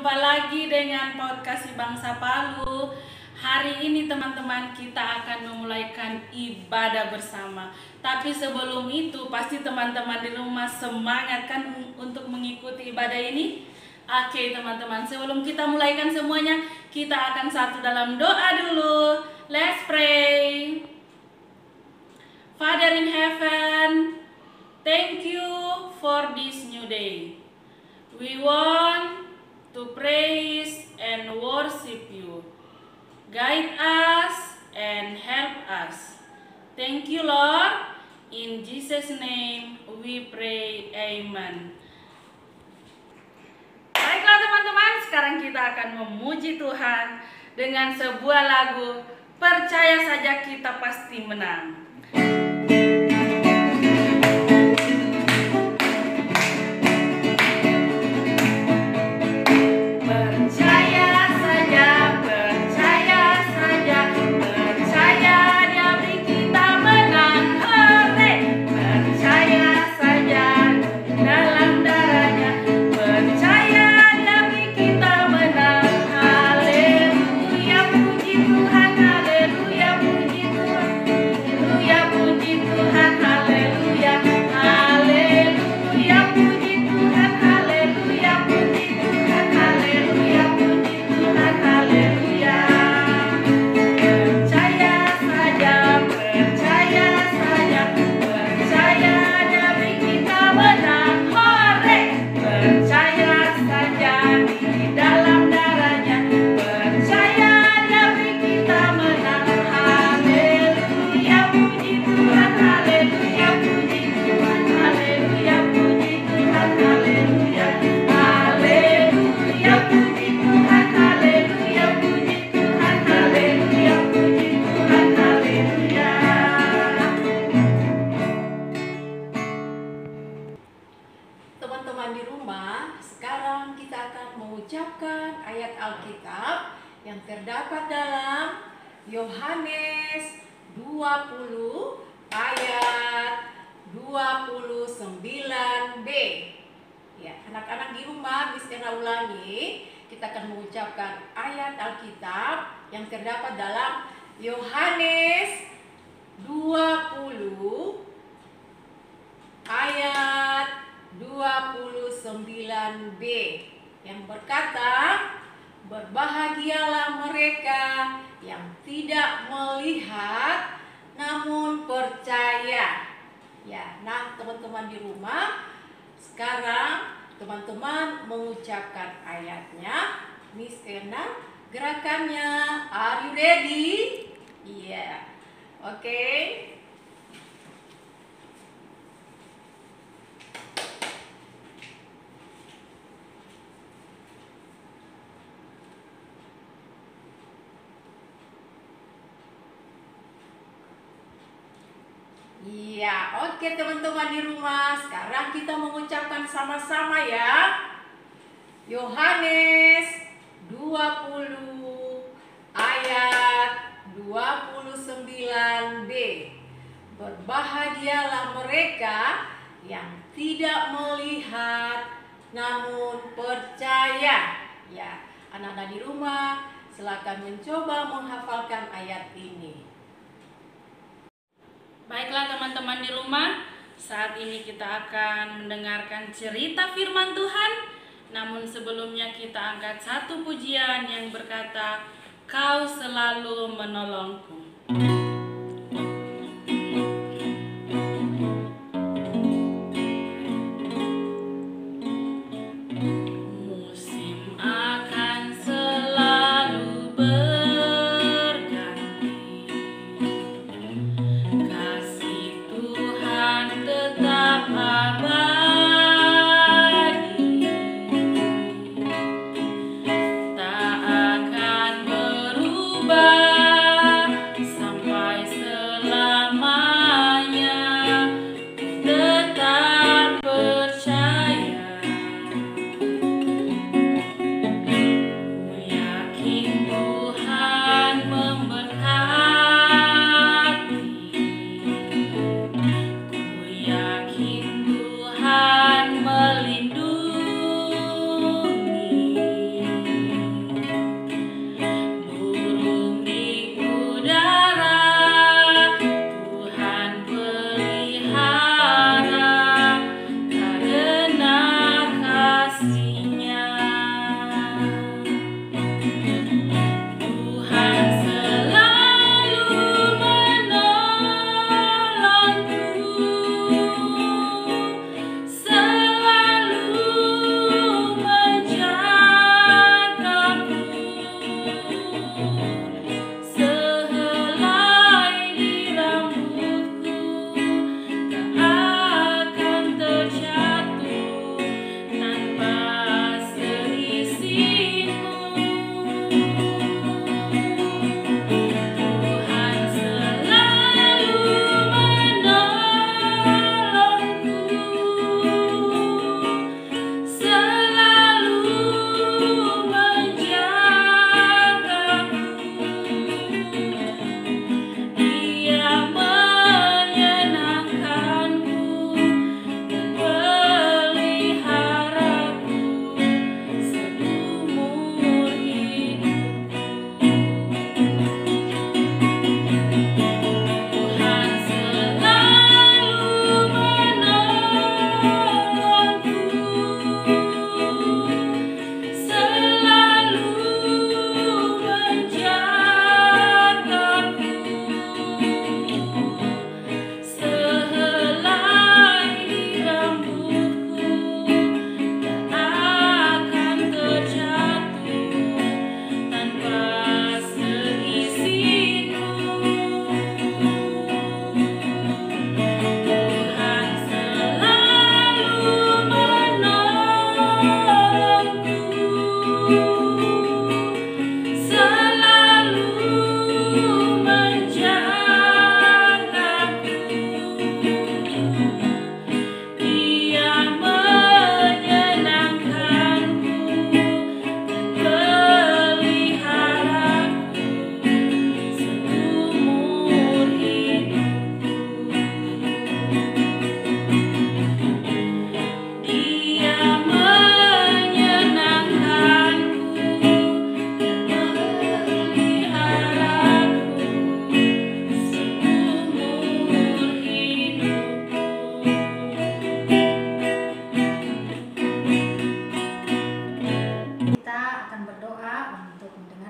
Jumpa lagi dengan podcast Si Bangsa Palu. Hari ini teman-teman kita akan memulaikan ibadah bersama. Tapi sebelum itu pasti teman-teman di rumah semangat kan untuk mengikuti ibadah ini? Oke teman-teman, sebelum kita mulaikan semuanya, kita akan satu dalam doa dulu. Let's pray. Father in heaven, thank you for this new day. We want to praise and worship you. Guide us and help us. Thank you, Lord. In Jesus' name we pray. Amen. Baiklah teman-teman, sekarang kita akan memuji Tuhan dengan sebuah lagu Percaya Saja Kita Pasti Menang. Teman-teman di rumah, sekarang kita akan mengucapkan ayat Alkitab yang terdapat dalam Yohanes 20 ayat 29b. Ya, anak-anak di rumah bisa ulangi. Kita akan mengucapkan ayat Alkitab yang terdapat dalam Yohanes 20 ayat 29b yang berkata, berbahagialah mereka yang tidak melihat namun percaya. Ya, nah teman-teman di rumah, sekarang teman-teman mengucapkan ayatnya. Miss Erna, gerakannya. Are you ready? Iya. Oke. Iya, oke teman-teman di rumah. Sekarang kita mengucapkan sama-sama ya. Yohanes 20 ayat 29b. Berbahagialah mereka yang tidak melihat namun percaya. Ya, anak-anak di rumah, silakan mencoba menghafalkan ayat ini. Baiklah teman-teman di rumah, saat ini kita akan mendengarkan cerita firman Tuhan. Namun sebelumnya kita angkat satu pujian yang berkata, Kau selalu menolongku. Tak akan berubah sampai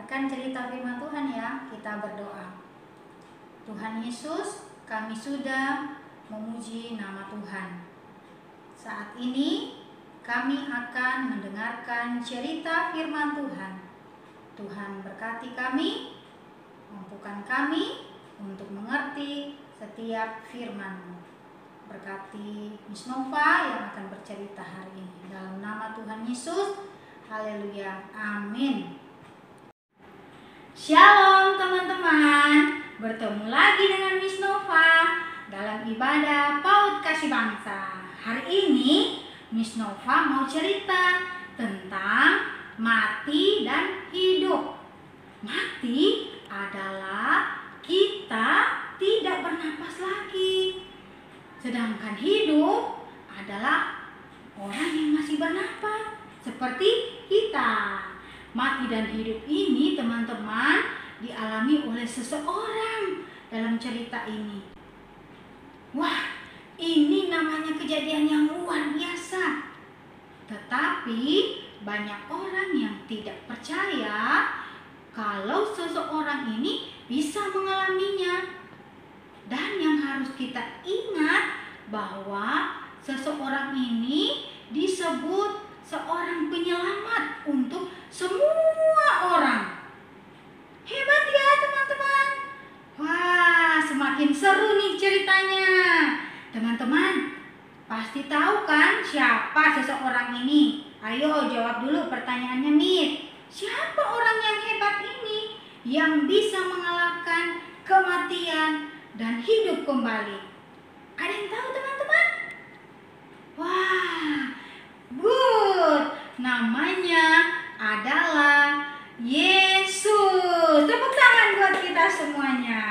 mendengarkan cerita firman Tuhan ya. Kita berdoa. Tuhan Yesus, kami sudah memuji nama Tuhan. Saat ini kami akan mendengarkan cerita firman Tuhan. Tuhan berkati kami, mampukan kami untuk mengerti setiap firman-Mu. Berkati Miss Nova yang akan bercerita hari ini. Dalam nama Tuhan Yesus, haleluya, amin. Shalom teman-teman, bertemu lagi dengan Miss Nova dalam ibadah PAUD Kasih Bangsa. Hari ini Miss Nova mau cerita tentang mati dan hidup. Mati adalah kita tidak bernapas lagi. Sedangkan hidup adalah orang yang masih bernapas seperti kita. Mati dan hidup ini teman-teman dialami oleh seseorang dalam cerita ini. Wah, ini namanya kejadian yang luar biasa. Tetapi banyak orang yang tidak percaya kalau seseorang ini bisa mengalaminya. Dan yang harus kita ingat bahwa seseorang ini disebut seorang penyelamat untuk semua orang. Hebat ya teman-teman. Wah, semakin seru nih ceritanya. Teman-teman, pasti tahu kan siapa seseorang ini? Ayo jawab dulu pertanyaannya, Mit. Siapa orang yang hebat ini yang bisa mengalahkan kematian dan hidup kembali? Ada yang tahu teman-teman? Wah, good. Namanya adalah Yesus. Tepuk tangan buat kita semuanya.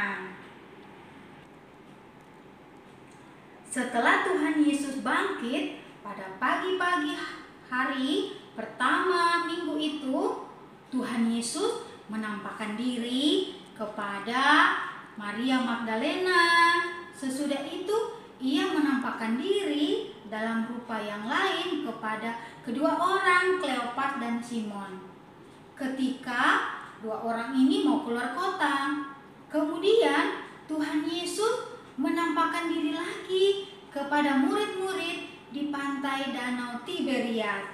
Setelah Tuhan Yesus bangkit pada pagi-pagi hari pertama minggu itu, Tuhan Yesus menampakkan diri kepada Maria Magdalena. Sesudah itu ia menampakkan diri dalam rupa yang lain kepada kedua orang, Kleopas dan Simon. Ketika dua orang ini mau keluar kota, kemudian Tuhan Yesus menampakkan diri lagi kepada murid-murid di pantai Danau Tiberias.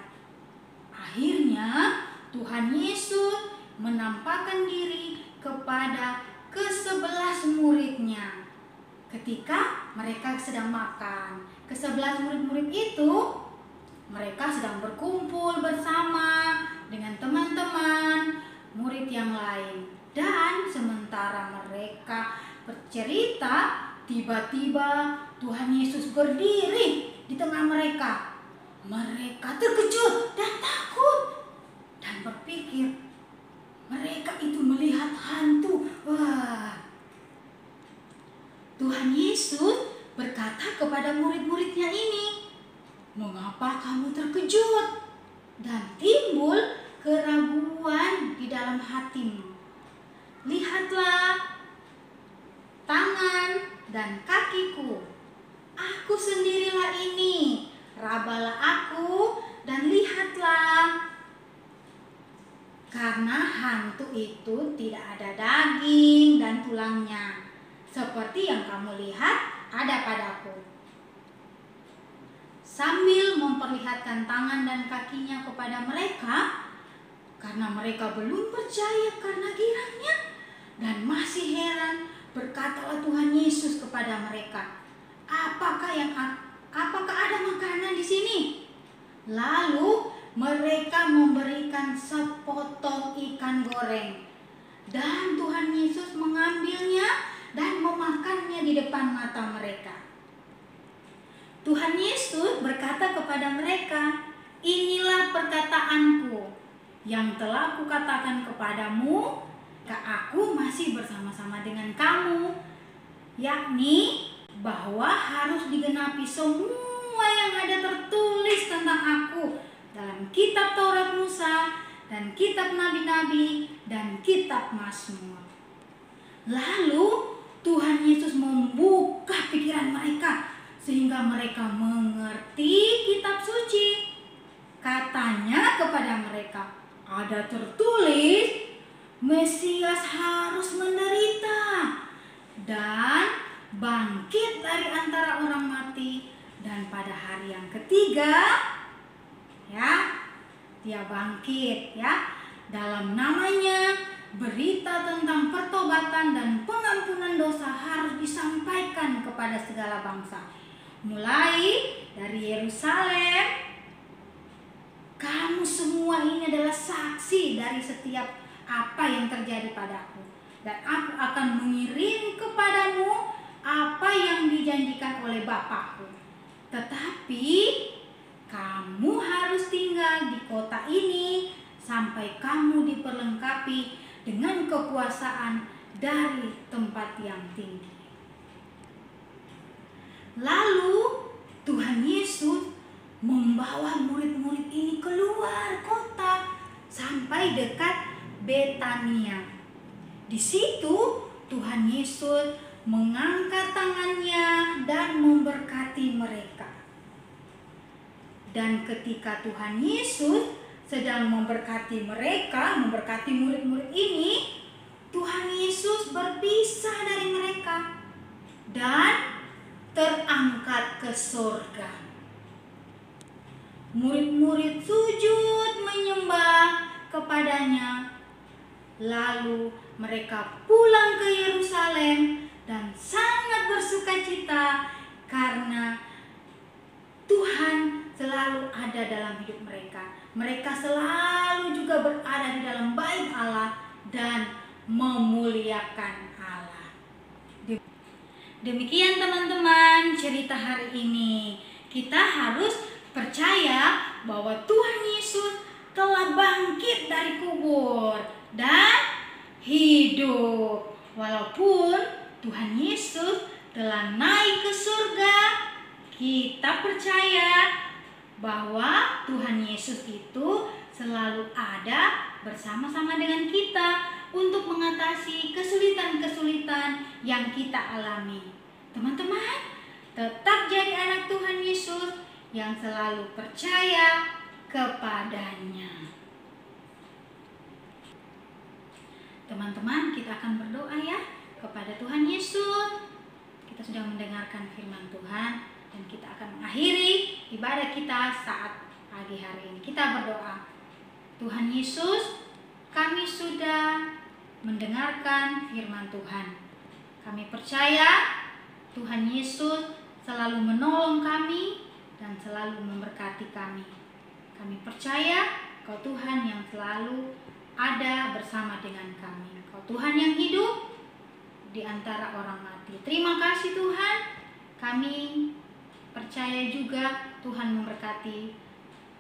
Akhirnya Tuhan Yesus menampakkan diri kepada ke-11 muridnya ketika mereka sedang makan. Ke-11 murid-murid itu mereka sedang berkumpul bersama dengan teman-teman murid yang lain. Dan sementara mereka bercerita, tiba-tiba Tuhan Yesus berdiri di tengah mereka. Mereka terkejut dan takut dan berpikir mereka itu melihat hantu. Wah. Tuhan Yesus berkata kepada murid-muridnya ini, "Mengapa kamu terkejut dan timbul keraguan di dalam hatimu? Lihatlah tangan dan kakiku. Aku sendirilah ini. Rabalah aku dan lihatlah. Karena hantu itu tidak ada daging dan tulangnya, seperti yang kamu lihat ada padaku." Sambil memperlihatkan tangan dan kakinya kepada mereka, karena mereka belum percaya karena girangnya dan masih heran, berkatalah Tuhan Yesus kepada mereka, apakah ada makanan di sini?" Lalu mereka memberikan sepotong ikan goreng, dan Tuhan Yesus mengambilnya dan memakannya di depan mata mereka. Tuhan Yesus berkata kepada mereka, "Inilah perkataanku yang telah kukatakan kepadamu, aku masih bersama-sama dengan kamu, yakni bahwa harus digenapi semua yang ada tertulis tentang aku dalam kitab Taurat Musa dan kitab Nabi-Nabi dan kitab Mazmur." Lalu Tuhan Yesus membuka pikiran mereka sehingga mereka mengerti kitab suci. Katanya kepada mereka, ada tertulis Mesias harus menderita dan bangkit dari antara orang mati, dan pada hari yang ketiga ya dia bangkit ya. Dalam namanya berita tentang pertobatan dan pengampunan dosa harus disampaikan kepada segala bangsa. Mulai dari Yerusalem, kamu semua ini adalah saksi dari setiap apa yang terjadi padaku, dan aku akan mengirim kepadamu apa yang dijanjikan oleh Bapakku. Tetapi kamu harus tinggal di kota ini sampai kamu diperlengkapi dengan kekuasaan dari tempat yang tinggi. Lalu Tuhan Yesus membawa murid-murid ini keluar kota sampai dekat Betania. Di situ Tuhan Yesus mengangkat tangannya dan memberkati mereka. Dan ketika Tuhan Yesus sedang memberkati mereka, memberkati murid-murid ini, Tuhan Yesus berpisah dari mereka dan terangkat ke surga. Murid-murid sujud menyembah kepadanya. Lalu mereka pulang ke Yerusalem dan sangat bersukacita karena Tuhan selalu ada dalam hidup mereka. Mereka selalu juga berada di dalam bait Allah dan memuliakan Allah. Demikian teman-teman cerita hari ini. Kita harus percaya bahwa Tuhan Yesus telah bangkit dari kubur dan hidup. Walaupun Tuhan Yesus telah naik ke surga, kita percaya bahwa Tuhan Yesus itu selalu ada bersama-sama dengan kita untuk mengatasi kesulitan-kesulitan yang kita alami. Teman-teman, tetap jadi anak Tuhan Yesus yang selalu percaya kepadanya. Teman-teman, kita akan berdoa ya kepada Tuhan Yesus. Kita sudah mendengarkan firman Tuhan dan kita akan mengakhiri ibadah kita saat pagi hari ini. Kita berdoa. Tuhan Yesus, kami sudah mendengarkan firman Tuhan. Kami percaya Tuhan Yesus selalu menolong kami dan selalu memberkati kami. Kami percaya Kau Tuhan yang selalu ada bersama dengan kami. Kau Tuhan yang hidup di antara orang mati. Terima kasih Tuhan. Kami percaya juga Tuhan memberkati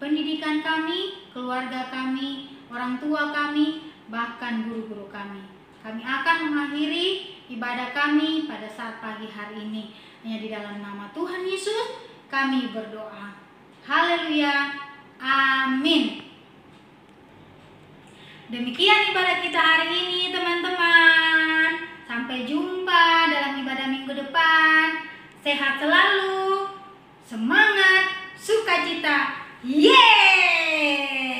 pendidikan kami, keluarga kami, orang tua kami, bahkan guru-guru kami. Kami akan mengakhiri ibadah kami pada saat pagi hari ini. Hanya di dalam nama Tuhan Yesus kami berdoa. Haleluya. Amin. Demikian ibadah kita hari ini teman-teman. Sampai jumpa dalam ibadah minggu depan. Sehat selalu. Semangat, sukacita. Yeay!